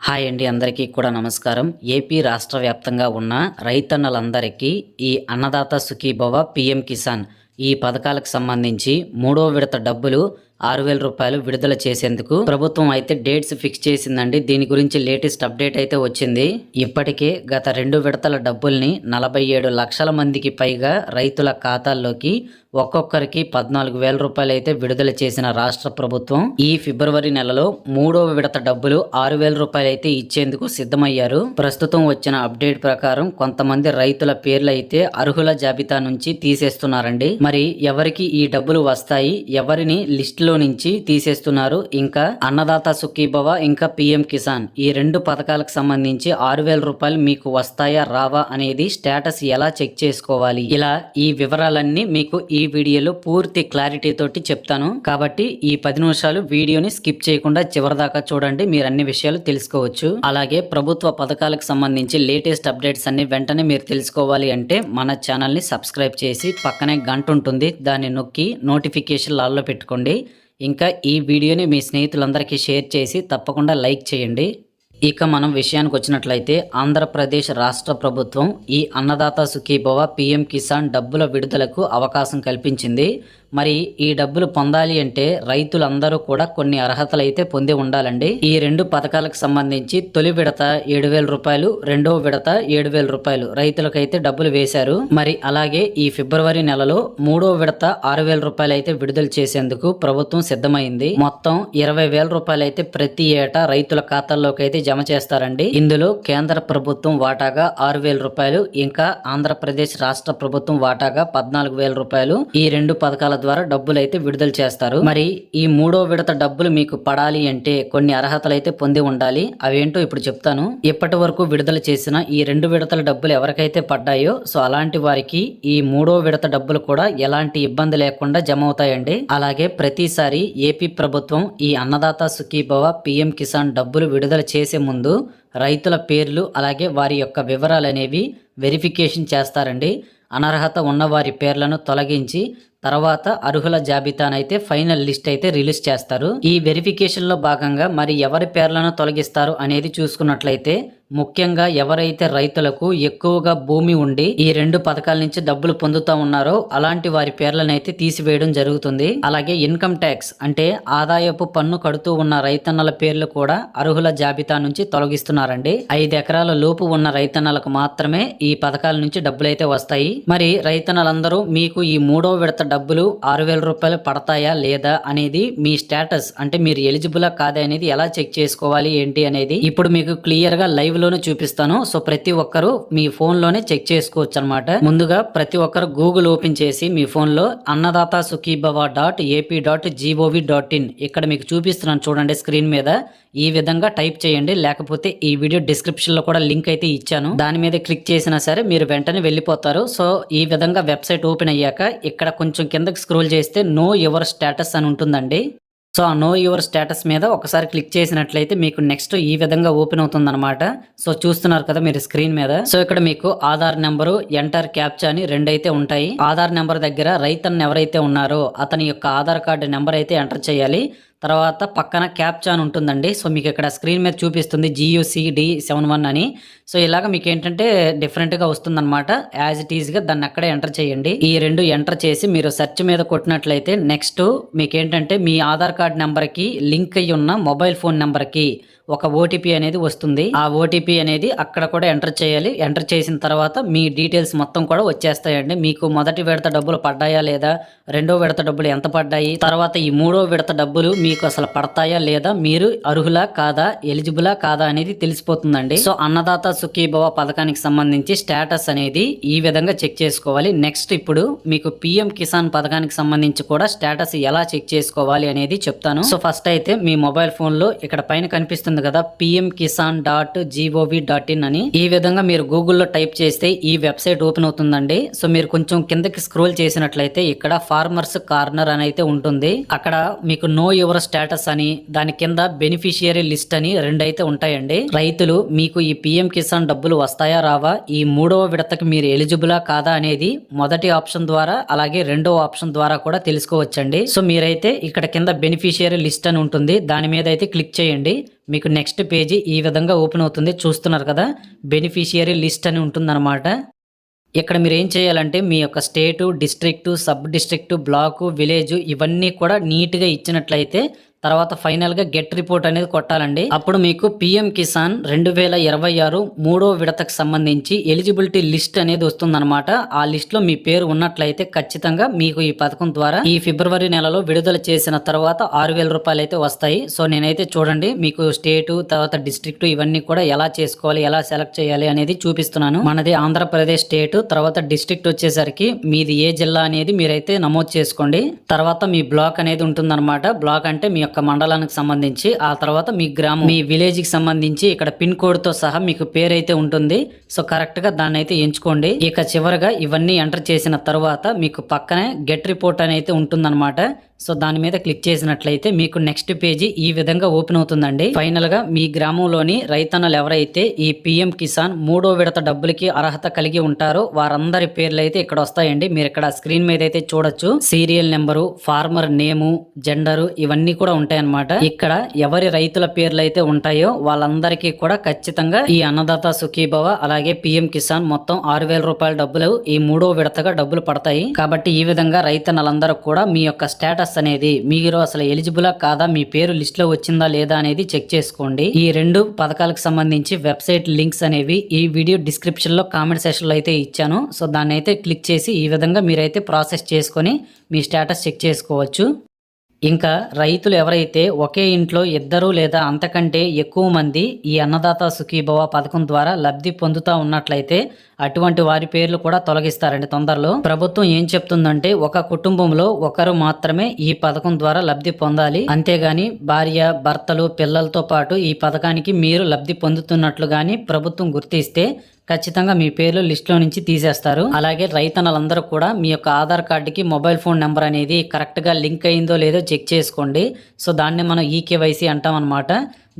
Hi అండి, అందరికీ కూడా నమస్కారం. ఏపీ రాష్ట్ర వ్యాప్తంగా ఉన్న రైతన్నలందరికీ ఈ అన్నదాత సుఖీభవ పీఎం కిసాన్ ఈ పథకాలకు సంబంధించి మూడో విడత డబ్బులు 6,000 రూపాయలు విడుదల చేసేందుకు ప్రభుత్వం అయితే డేట్స్ ఫిక్స్ చేసిందండి. దీని గురించి లేటెస్ట్ అప్డేట్ అయితే వచ్చింది. ఇప్పటికే గత 2 విడతల డబ్బుల్ని 47 లక్షల మందికి పైగా రైతుల ఖాతాల్లోకి ఒక్కొక్కరికి 14,000 రూపాయలు అయితే విడుదల చేసిన రాష్ట్ర ప్రభుత్వం ఈ ఫిబ్రవరి నెలలో మూడవ విడత డబ్బులు 6,000 రూపాయలు అయితే ఇచ్చేందుకు సిద్ధమయ్యారు. ప్రస్తుతం వచ్చిన అప్డేట్ ప్రకారం కొంతమంది రైతుల పేర్లు అయితే అర్హుల జాబితా నుంచి తీసేస్తున్నారండి. మరి ఎవరికి ఈ డబ్బులు వస్తాయి, ఎవరిని లిస్ట్ లో నుంచి తీసేస్తున్నారు, ఇంకా అన్నదాత సుఖీభవ ఇంకా పిఎం కిసాన్ ఈ 2 పథకాలకు సంబంధించి 6,000 రూపాయలు మీకు వస్తాయా రావా అనేది స్టేటస్ ఎలా చెక్ చేసుకోవాలి, ఇలా ఈ వివరాలన్నీ మీకు ఈ వీడియోలో పూర్తి క్లారిటీ తోటి చెప్తాను. కాబట్టి ఈ 10 నిమిషాలు వీడియోని స్కిప్ చేయకుండా చివరిదాకా చూడండి, మీరు అన్ని విషయాలు తెలుసుకోవచ్చు. అలాగే ప్రభుత్వ పథకాలకు సంబంధించి లేటెస్ట్ అప్డేట్స్ అన్ని వెంటనే మీరు తెలుసుకోవాలి అంటే మన ఛానల్ ని సబ్స్క్రైబ్ చేసి పక్కనే గంట ఉంటుంది, దాన్ని నొక్కి నోటిఫికేషన్ ఆల్లో పెట్టుకోండి. ఇంకా ఈ వీడియోని మీ స్నేహితులందరికీ షేర్ చేసి తప్పకుండా లైక్ చేయండి. ఇక మనం విషయానికి వచ్చినట్లయితే ఆంధ్రప్రదేశ్ రాష్ట్ర ప్రభుత్వం ఈ అన్నదాత సుఖీభవ పిఎం కిసాన్ డబ్బుల విడుదలకు అవకాశం కల్పించింది. మరి ఈ డబ్బులు పొందాలి అంటే రైతులందరూ కూడా కొన్ని అర్హతలు అయితే పొంది ఉండాలండి. ఈ 2 పథకాలకు సంబంధించి తొలి విడత 7,000 రూపాయలు, రెండవ విడత 7,000 రూపాయలు రైతులకైతే డబ్బులు వేశారు. మరి అలాగే ఈ ఫిబ్రవరి నెలలో మూడో విడత 6,000 రూపాయలు అయితే విడుదల చేసేందుకు ప్రభుత్వం సిద్ధమైంది. మొత్తం 20,000 రూపాయలు అయితే ప్రతి ఏటా రైతుల ఖాతాల్లోకి అయితే జమ చేస్తారండి. ఇందులో కేంద్ర ప్రభుత్వం వాటాగా 6,000 రూపాయలు, ఇంకా ఆంధ్రప్రదేశ్ రాష్ట్ర ప్రభుత్వం వాటాగా 14,000 రూపాయలు ఈ 2 పథకాల ద్వారా డబ్బులు అయితే విడుదల చేస్తారు. మరి ఈ మూడో విడత డబ్బులు మీకు పడాలి అంటే కొన్ని అర్హతలు అయితే పొంది ఉండాలి. అవేంటో ఇప్పుడు చెప్తాను. ఇప్పటి వరకు విడుదల చేసిన ఈ 2 విడతల డబ్బులు ఎవరికైతే పడ్డాయో సో అలాంటి వారికి ఈ మూడో విడత డబ్బులు కూడా ఎలాంటి ఇబ్బంది లేకుండా జమ అవుతాయండి. అలాగే ప్రతిసారి ఏపీ ప్రభుత్వం ఈ అన్నదాత సుఖీభవ పిఎం కిసాన్ డబ్బులు విడుదల చేసే ముందు రైతుల పేర్లు అలాగే వారి యొక్క వివరాలు అనేవి వెరిఫికేషన్ చేస్తారండి. అనర్హత ఉన్న వారి పేర్లను తొలగించి తర్వాత అర్హుల జాబితానైతే ఫైనల్ లిస్ట్ అయితే రిలీజ్ చేస్తారు. ఈ వెరిఫికేషన్ లో భాగంగా మరి ఎవరి పేర్లను తొలగిస్తారు అనేది చూసుకున్నట్లయితే ముఖ్యంగా ఎవరైతే రైతులకు ఎక్కువగా భూమి ఉండి ఈ 2 పథకాల నుంచి డబ్బులు పొందుతూ ఉన్నారో అలాంటి వారి పేర్లను అయితే తీసివేయడం జరుగుతుంది. అలాగే ఇన్కమ్ ట్యాక్స్ అంటే ఆదాయపు పన్ను కడుతూ ఉన్న రైతన్నల పేర్లు కూడా అర్హుల జాబితా నుంచి తొలగిస్తున్నారండి. 5 ఎకరాల లోపు ఉన్న రైతన్నలకు మాత్రమే ఈ పథకాల నుంచి డబ్బులు అయితే వస్తాయి. మరి రైతన్నలందరూ మీకు ఈ మూడో విడత డబ్బులు 6,000 రూపాయలు పడతాయా లేదా అనేది మీ స్టేటస్ అంటే మీరు ఎలిజిబులా కాదా అనేది ఎలా చెక్ చేసుకోవాలి ఏంటి అనేది ఇప్పుడు మీకు క్లియర్ గా లైవ్ లోనే చూపిస్తాను. సో ప్రతి ఒక్కరు మీ ఫోన్ లోనే చెక్ చేసుకోవచ్చు అనమాట. ముందుగా ప్రతి ఒక్కరు గూగుల్ ఓపెన్ చేసి మీ ఫోన్ లో అన్నదాత సుఖీభవ .ap.gov.in ఇక్కడ మీకు చూపిస్తున్నాను చూడండి స్క్రీన్ మీద. ఈ విధంగా టైప్ చేయండి, లేకపోతే ఈ వీడియో డిస్క్రిప్షన్ లో కూడా లింక్ అయితే ఇచ్చాను, దాని మీద క్లిక్ చేసినా సరే మీరు వెంటనే వెళ్ళిపోతారు. సో ఈ విధంగా వెబ్సైట్ ఓపెన్ అయ్యాక ఇక్కడ కొంచెం కిందకి స్క్రోల్ చేస్తే నో యువర్ స్టేటస్ అని ఉంటుందండి. సో ఆ నో యువర్ స్టేటస్ మీద ఒకసారి క్లిక్ చేసినట్లయితే మీకు నెక్స్ట్ ఈ విధంగా ఓపెన్ అవుతుంది అనమాట. సో చూస్తున్నారు కదా మీరు స్క్రీన్ మీద. సో ఇక్కడ మీకు ఆధార్ నెంబరు, ఎంటర్ క్యాప్చా అని 2 అయితే ఉంటాయి. ఆధార్ నెంబర్ దగ్గర రైతన్న ఎవరైతే ఉన్నారో అతని యొక్క ఆధార్ కార్డు నెంబర్ అయితే ఎంటర్ చేయాలి. తర్వాత పక్కన క్యాప్చా అని ఉంటుందండి. సో మీకు ఇక్కడ స్క్రీన్ మీద చూపిస్తుంది GUCD71 అని. సో ఇలాగ మీకు ఏంటంటే డిఫరెంట్గా వస్తుందన్నమాట. యాజ్ ఇట్ ఈజ్గా దాన్ని అక్కడే ఎంటర్ చేయండి. ఈ 2 ఎంటర్ చేసి మీరు సెర్చ్ మీద కొట్టినట్లయితే నెక్స్ట్ మీకు ఏంటంటే మీ ఆధార్ కార్డ్ నెంబర్కి లింక్ అయ్యి ఉన్న మొబైల్ ఫోన్ నెంబర్కి ఒక ఓటీపీ అనేది వస్తుంది. ఆ ఓటీపీ అనేది అక్కడ కూడా ఎంటర్ చేయాలి. ఎంటర్ చేసిన తర్వాత మీ డీటెయిల్స్ మొత్తం కూడా వచ్చేస్తాయండి. మీకు మొదటి విడత డబ్బులు పడ్డాయా లేదా, రెండో విడత డబ్బులు ఎంత పడ్డాయి, తర్వాత ఈ మూడో విడత డబ్బులు మీకు అసలు పడతాయా లేదా, మీరు అర్హులా కాదా, ఎలిజిబులా కాదా అనేది తెలిసిపోతుందండి. సో అన్నదాత సుఖీభవ పథకానికి సంబంధించి స్టేటస్ అనేది ఈ విధంగా చెక్ చేసుకోవాలి. నెక్స్ట్ ఇప్పుడు మీకు పిఎం కిసాన్ పథకానికి సంబంధించి కూడా స్టేటస్ ఎలా చెక్ చేసుకోవాలి అనేది చెప్తాను. సో ఫస్ట్ అయితే మీ మొబైల్ ఫోన్ లో ఇక్కడ పైన కనిపిస్తుంది కదా pmkisan.gov.in అని. ఈ విధంగా మీరు గూగుల్లో టైప్ చేస్తే ఈ వెబ్సైట్ ఓపెన్ అవుతుందండి. సో మీరు కొంచెం కిందకి స్క్రోల్ చేసినట్లయితే ఇక్కడ ఫార్మర్స్ కార్నర్ అని అయితే ఉంటుంది. అక్కడ మీకు నో యువర్ స్టేటస్ అని, దాని కింద బెనిఫిషియరీ లిస్ట్ అని 2 అయితే ఉంటాయండి. రైతులు మీకు ఈ పిఎం కిసాన్ డబ్బులు వస్తాయా రావా, ఈ మూడవ విడతకి మీరు ఎలిజిబులా కాదా అనేది మొదటి ఆప్షన్ ద్వారా అలాగే రెండవ ఆప్షన్ ద్వారా కూడా తెలుసుకోవచ్చండి. సో మీరైతే ఇక్కడ కింద బెనిఫిషియరీ లిస్ట్ అని ఉంటుంది, దాని మీద అయితే క్లిక్ చేయండి. మీకు నెక్స్ట్ పేజీ ఈ విధంగా ఓపెన్ అవుతుంది. చూస్తున్నారు కదా, బెనిఫిషియరీ లిస్ట్ అని ఉంటుందన్నమాట. ఇక్కడ మీరు ఏం చేయాలంటే మీ యొక్క state, district, sub district, block, village ఇవన్నీ కూడా నీట్గా ఇచ్చినట్లయితే తర్వాత ఫైనల్గా గెట్ రిపోర్ట్ అనేది కొట్టాలండి. అప్పుడు మీకు పిఎం కిసాన్ 2026 మూడో విడతకు సంబంధించి ఎలిజిబిలిటీ లిస్ట్ అనేది వస్తుందన్నమాట. ఆ లిస్ట్ లో మీ పేరు ఉన్నట్లయితే ఖచ్చితంగా మీకు ఈ పథకం ద్వారా ఈ ఫిబ్రవరి నెలలో విడుదల చేసిన తర్వాత 6,000 రూపాయలు అయితే వస్తాయి. సో నేనైతే చూడండి మీకు స్టేటు, తర్వాత డిస్ట్రిక్ట్ ఇవన్నీ కూడా ఎలా చేసుకోవాలి, ఎలా సెలెక్ట్ చేయాలి అనేది చూపిస్తున్నాను. మనది ఆంధ్రప్రదేశ్ స్టేట్, తర్వాత డిస్ట్రిక్ట్ వచ్చేసరికి మీది ఏ జిల్లా అనేది మీరైతే నమోదు చేసుకోండి. తర్వాత మీ బ్లాక్ అనేది ఉంటుందన్నమాట. బ్లాక్ అంటే మీ యొక్క మండలానికి సంబంధించి, ఆ తర్వాత మీ గ్రామం, మీ విలేజ్ కి సంబంధించి ఇక్కడ పిన్ కోడ్ తో సహా మీకు పేరు అయితే ఉంటుంది. సో కరెక్ట్ గా దాన్ని అయితే ఎంచుకోండి. ఇక చివరగా ఇవన్నీ ఎంటర్ చేసిన తర్వాత మీకు పక్కనే గెట్ రిపోర్ట్ అని అయితే ఉంటుందన్నమాట. సో దాని మీద క్లిక్ చేసినట్లయితే మీకు నెక్స్ట్ పేజీ ఈ విధంగా ఓపెన్ అవుతుందండి. ఫైనల్ గా మీ గ్రామంలోని రైతన్నలు ఎవరైతే ఈ పిఎం కిసాన్ మూడో విడత డబ్బులకి అర్హత కలిగి ఉంటారో వారందరి పేర్లు అయితే ఇక్కడ వస్తాయండి. మీరు ఇక్కడ స్క్రీన్ మీద అయితే చూడొచ్చు. సీరియల్ నెంబరు, ఫార్మర్ నేము, జెండరు ఇవన్నీ కూడా ఉంటాయి అన్నమాట. ఇక్కడ ఎవరి రైతుల పేర్లు అయితే ఉంటాయో వాళ్ళందరికీ కూడా ఖచ్చితంగా ఈ అన్నదాత సుఖీభవ అలాగే పిఎం కిసాన్ మొత్తం 6,000 రూపాయల డబ్బులు ఈ మూడో విడతగా డబ్బులు పడతాయి. కాబట్టి ఈ విధంగా రైతన్నలందరూ కూడా మీ యొక్క స్టేటస్ అనేది మీరు అసలు ఎలిజిబులా కాదా, మీ పేరు లిస్ట్ లో వచ్చిందా లేదా అనేది చెక్ చేసుకోండి. ఈ రెండు పథకాలకు సంబంధించి వెబ్సైట్ లింక్స్ అనేవి ఈ వీడియో డిస్క్రిప్షన్ లో కామెంట్ సెక్షన్ లో అయితే ఇచ్చాను. సో దాన్ని అయితే క్లిక్ చేసి ఈ విధంగా మీరైతే ప్రాసెస్ చేసుకొని మీ స్టేటస్ చెక్ చేసుకోవచ్చు. ఇంకా రైతులు ఎవరైతే ఒకే ఇంట్లో ఇద్దరు లేదా అంతకంటే ఎక్కువ మంది ఈ అన్నదాత సుఖీభవ పథకం ద్వారా లబ్ధి పొందుతా ఉన్నట్లయితే అటువంటి వారి పేర్లు కూడా తొలగిస్తారండి తొందరలో. ప్రభుత్వం ఏం చెప్తుందంటే ఒక కుటుంబంలో ఒకరు మాత్రమే ఈ పథకం ద్వారా లబ్ధి పొందాలి, అంతేగాని భార్య, భర్తలు, పిల్లలతో పాటు ఈ పథకానికి మీరు లబ్ధి పొందుతున్నట్లు గాని ప్రభుత్వం గుర్తిస్తే ఖచ్చితంగా మీ పేర్లు లిస్ట్లో నుంచి తీసేస్తారు. అలాగే రైతన్నలందరూ కూడా మీ యొక్క ఆధార్ కార్డుకి మొబైల్ ఫోన్ నెంబర్ అనేది కరెక్ట్గా లింక్ అయిందో లేదో చెక్ చేసుకోండి. సో దాన్ని మనం ఈకేవైసీ అంటాం అనమాట.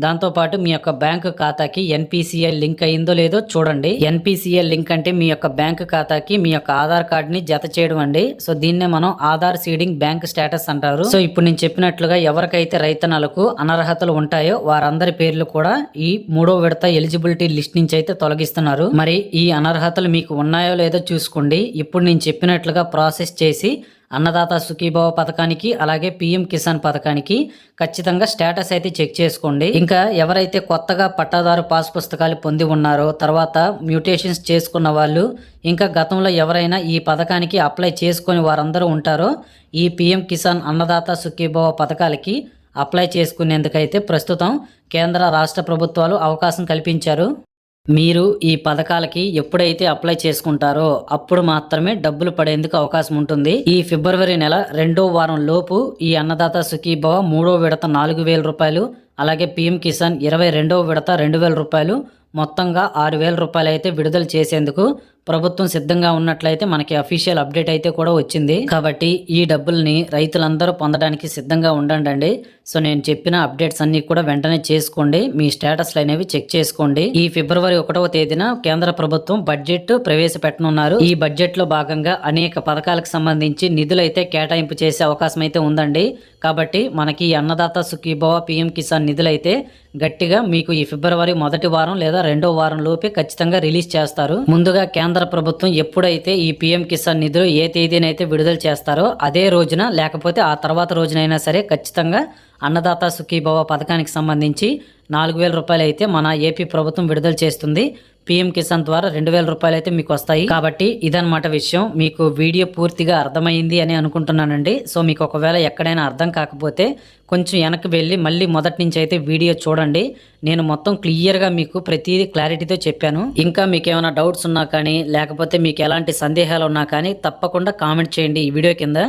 దాంతోపాటు మీ యొక్క బ్యాంకు ఖాతాకి ఎన్పిసిఐ లింక్ అయిందో లేదో చూడండి. ఎన్పిసిఐ లింక్ అంటే మీ యొక్క బ్యాంకు ఖాతాకి మీ యొక్క ఆధార్ కార్డుని జత చేయడం అండి. సో దీన్నే మనం ఆధార్ సీడింగ్ బ్యాంక్ స్టేటస్ అంటారు. సో ఇప్పుడు నేను చెప్పినట్లుగా ఎవరికైతే రైతన్నలకు అనర్హతలు ఉంటాయో వారందరి పేర్లు కూడా ఈ మూడో విడత ఎలిజిబిలిటీ లిస్ట్ నుంచి అయితే తొలగిస్తున్నారు. మరి ఈ అనర్హతలు మీకు ఉన్నాయో లేదో చూసుకోండి. ఇప్పుడు నేను చెప్పినట్లుగా ప్రాసెస్ చేసి అన్నదాత సుఖీభవ పథకానికి అలాగే పిఎం కిసాన్ పథకానికి ఖచ్చితంగా స్టేటస్ అయితే చెక్ చేసుకోండి. ఇంకా ఎవరైతే కొత్తగా పట్టాదారు పాస్ పుస్తకాలు పొంది ఉన్నారో, తర్వాత మ్యూటేషన్స్ చేసుకున్న వాళ్ళు, ఇంకా గతంలో ఎవరైనా ఈ పథకానికి అప్లై చేసుకొని వారందరూ ఉంటారో ఈ పిఎం కిసాన్ అన్నదాత సుఖీభవ పథకాలకి అప్లై చేసుకునేందుకైతే ప్రస్తుతం కేంద్ర రాష్ట్ర ప్రభుత్వాలు అవకాశం కల్పించారు. మీరు ఈ పథకాలకి ఎప్పుడైతే అప్లై చేసుకుంటారో అప్పుడు మాత్రమే డబ్బులు పడేందుకు అవకాశం ఉంటుంది. ఈ ఫిబ్రవరి నెల 2వ వారం లోపు ఈ అన్నదాత సుఖీభవ మూడో విడత 4,000 రూపాయలు, అలాగే పిఎం కిసాన్ 22వ విడత 2,000 రూపాయలు, మొత్తంగా 6,000 రూపాయలు అయితే విడుదల చేసేందుకు ప్రభుత్వం సిద్ధంగా ఉన్నట్లయితే మనకి అఫీషియల్ అప్డేట్ అయితే కూడా వచ్చింది. కాబట్టి ఈ డబ్బుల్ని రైతులందరూ పొందడానికి సిద్ధంగా ఉండండి. సో నేను చెప్పిన అప్డేట్స్ అన్ని కూడా వెంటనే చేసుకోండి. మీ స్టేటస్లు అనేవి చెక్ చేసుకోండి. ఈ ఫిబ్రవరి 1వ తేదీన కేంద్ర ప్రభుత్వం బడ్జెట్ ప్రవేశపెట్టనున్నారు. ఈ బడ్జెట్ లో భాగంగా అనేక పథకాలకు సంబంధించి నిధులు అయితే కేటాయింపు చేసే అవకాశం అయితే ఉందండి. కాబట్టి మనకి అన్నదాత సుఖీభవ పిఎం కిసాన్ నిధులైతే గట్టిగా మీకు ఈ ఫిబ్రవరి మొదటి వారం లేదా 2వ వారం లోపే ఖచ్చితంగా రిలీజ్ చేస్తారు. ముందుగా కేంద్ర ప్రభుత్వం ఎప్పుడైతే ఈ పిఎం కిసాన్ నిధులు ఏ తేదీనైతే విడుదల చేస్తారో అదే రోజున లేకపోతే ఆ తర్వాత రోజునైనా సరే ఖచ్చితంగా అన్నదాత సుఖీభవ పథకానికి సంబంధించి 4,000 రూపాయలు అయితే మన ఏపీ ప్రభుత్వం విడుదల చేస్తుంది. పిఎం కిసాన్ ద్వారా 2,000 రూపాయలు అయితే మీకు వస్తాయి. కాబట్టి ఇదన్నమాట విషయం. మీకు వీడియో పూర్తిగా అర్థమైంది అని అనుకుంటున్నానండి. సో మీకు ఒకవేళ ఎక్కడైనా అర్థం కాకపోతే కొంచెం వెనక్కి వెళ్ళి మళ్ళీ మొదటి నుంచి అయితే వీడియో చూడండి. నేను మొత్తం క్లియర్గా మీకు ప్రతిదీ క్లారిటీతో చెప్పాను. ఇంకా మీకు ఏమైనా డౌట్స్ ఉన్నా కానీ లేకపోతే మీకు ఎలాంటి సందేహాలు ఉన్నా కానీ తప్పకుండా కామెంట్ చేయండి ఈ వీడియో కింద.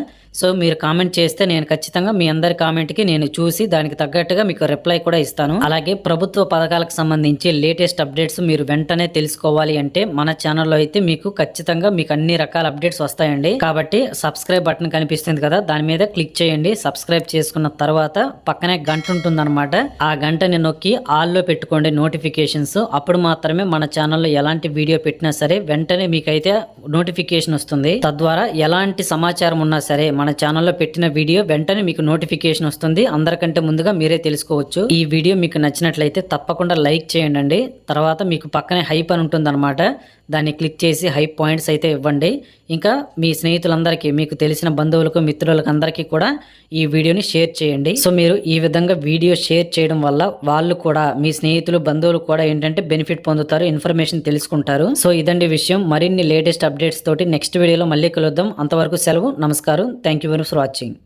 సో మీరు కామెంట్ చేస్తే నేను ఖచ్చితంగా మీ అందరి కామెంట్కి నేను చూసి దానికి తగ్గట్టుగా మీకు రిప్లై కూడా ఇస్తాను. అలాగే ప్రభుత్వ పథకాలకు సంబంధించి లేటెస్ట్ అప్డేట్స్ మీరు వెంటనే తెలుసుకోవాలి అంటే మన ఛానల్లో అయితే మీకు ఖచ్చితంగా మీకు అన్ని రకాల అప్డేట్స్ వస్తాయండి. కాబట్టి సబ్స్క్రైబ్ బటన్ కనిపిస్తుంది కదా, దాని మీద క్లిక్ చేయండి. సబ్స్క్రైబ్ చేసుకున్న తర్వాత పక్కనే గంట ఉంటుందన్నమాట. ఆ గంటని నొక్కి ఆల్లో పెట్టుకోండి నోటిఫికేషన్స్. అప్పుడు మాత్రమే మన ఛానల్లో ఎలాంటి వీడియో పెట్టినా సరే వెంటనే మీకైతే నోటిఫికేషన్ వస్తుంది. తద్వారా ఎలాంటి సమాచారం ఉన్నా సరే మన ఛానల్లో పెట్టిన వీడియో వెంటనే మీకు నోటిఫికేషన్ వస్తుంది. అందరికంటే ముందుగా మీరే తెలుసుకోవచ్చు. ఈ వీడియో మీకు నచ్చినట్లయితే తప్పకుండా లైక్ చేయండి. తర్వాత మీకు పక్కనే హైప్ అని ఉంటుందన్నమాట, దాన్ని క్లిక్ చేసి హైప్ పాయింట్స్ అయితే ఇవ్వండి. ఇంకా మీ స్నేహితులందరికీ, మీకు తెలిసిన బంధువులకు, మిత్రులకు అందరికీ కూడా ఈ వీడియోని షేర్ చేయండి. సో మీరు ఈ విధంగా వీడియో షేర్ చేయడం వల్ల వాళ్ళు కూడా, మీ స్నేహితులు, బంధువులు కూడా ఏంటంటే బెనిఫిట్ పొందుతారు, ఇన్ఫర్మేషన్ తెలుసుకుంటారు. సో ఇదండి విషయం. మరిన్ని లేటెస్ట్ అప్డేట్స్ తోటి నెక్స్ట్ వీడియోలో మళ్ళీ కలుద్దాం. అంతవరకు సెలవు. నమస్కారం. Thank you very much for watching.